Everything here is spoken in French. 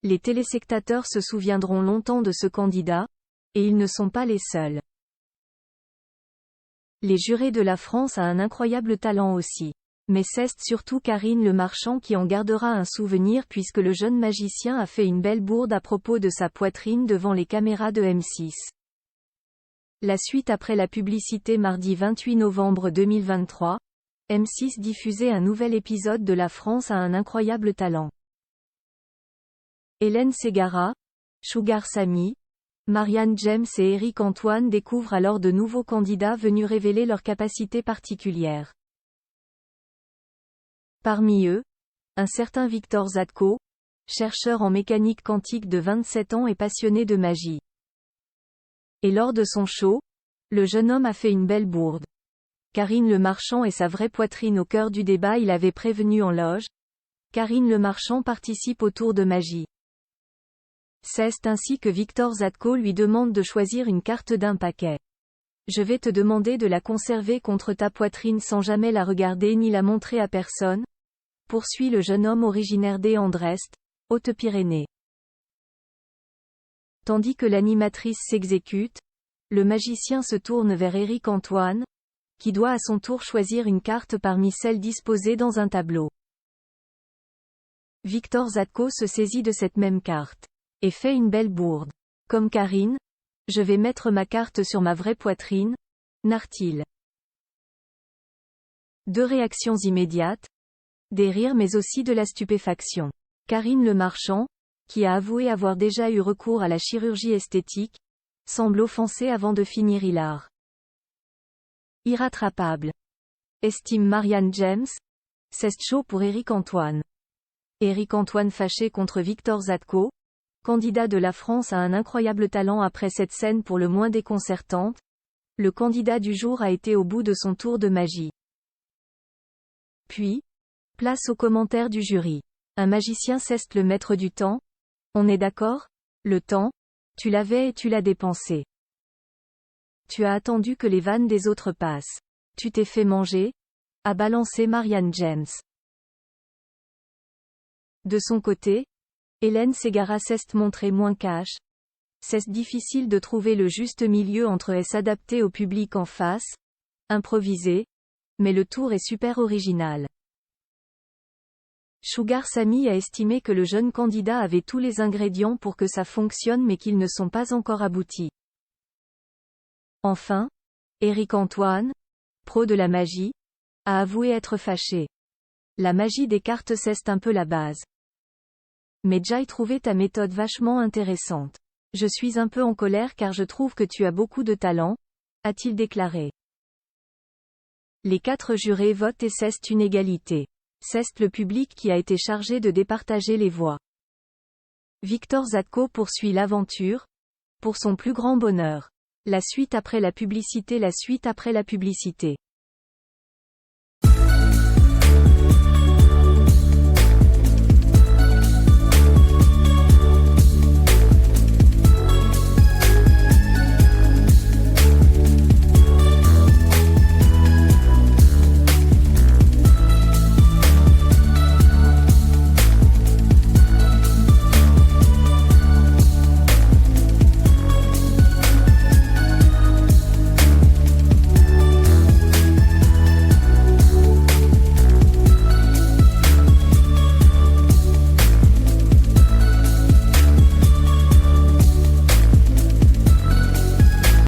Les téléspectateurs se souviendront longtemps de ce candidat, et ils ne sont pas les seuls. Les jurés de la France a un incroyable talent aussi. Mais c'est surtout Karine Le Marchand qui en gardera un souvenir puisque le jeune magicien a fait une belle bourde à propos de sa poitrine devant les caméras de M6. La suite après la publicité mardi 28 novembre 2023, M6 diffusait un nouvel épisode de La France a un incroyable talent. Hélène Ségara, Sugar Sammy, Marianne James et Éric Antoine découvrent alors de nouveaux candidats venus révéler leurs capacités particulières. Parmi eux, un certain Victor Zadko, chercheur en mécanique quantique de 27 ans et passionné de magie. Et lors de son show, le jeune homme a fait une belle bourde. Karine Le Marchand et sa vraie poitrine au cœur du débat. Il avait prévenu en loge. Karine Le Marchand participe au tour de magie. C'est ainsi que Victor Zadko lui demande de choisir une carte d'un paquet. Je vais te demander de la conserver contre ta poitrine sans jamais la regarder ni la montrer à personne, poursuit le jeune homme originaire d'Andrest, Haute-Pyrénées. Tandis que l'animatrice s'exécute, le magicien se tourne vers Éric Antoine, qui doit à son tour choisir une carte parmi celles disposées dans un tableau. Victor Zadko se saisit de cette même carte, et fait une belle bourde. Comme Karine, je vais mettre ma carte sur ma vraie poitrine, narre-t-il. Deux réactions immédiates, des rires mais aussi de la stupéfaction. Karine Le Marchand, qui a avoué avoir déjà eu recours à la chirurgie esthétique, semble offensée avant de finir hilar. Irrattrapable, estime Marianne James, c'est chaud pour Éric Antoine. Éric Antoine fâché contre Victor Zadko, candidat de la France a un incroyable talent. Après cette scène pour le moins déconcertante, le candidat du jour a été au bout de son tour de magie. Puis, place aux commentaires du jury. Un magicien c'est le maître du temps? On est d'accord? Le temps, tu l'avais et tu l'as dépensé. Tu as attendu que les vannes des autres passent. Tu t'es fait manger? A balancé Marianne James. De son côté, Hélène Ségara s'est montrée moins cash. C'est difficile de trouver le juste milieu entre s'adapter au public en face, improviser, mais le tour est super original. Sugar Sammy a estimé que le jeune candidat avait tous les ingrédients pour que ça fonctionne mais qu'ils ne sont pas encore aboutis. Enfin, Éric Antoine, pro de la magie, a avoué être fâché. La magie des cartes c'est un peu la base. Mais j'ai trouvé ta méthode vachement intéressante. Je suis un peu en colère car je trouve que tu as beaucoup de talent, a-t-il déclaré. Les 4 jurés votent et c'est une égalité. C'est le public qui a été chargé de départager les voix. Victor Zadko poursuit l'aventure, pour son plus grand bonheur. La suite après la publicité.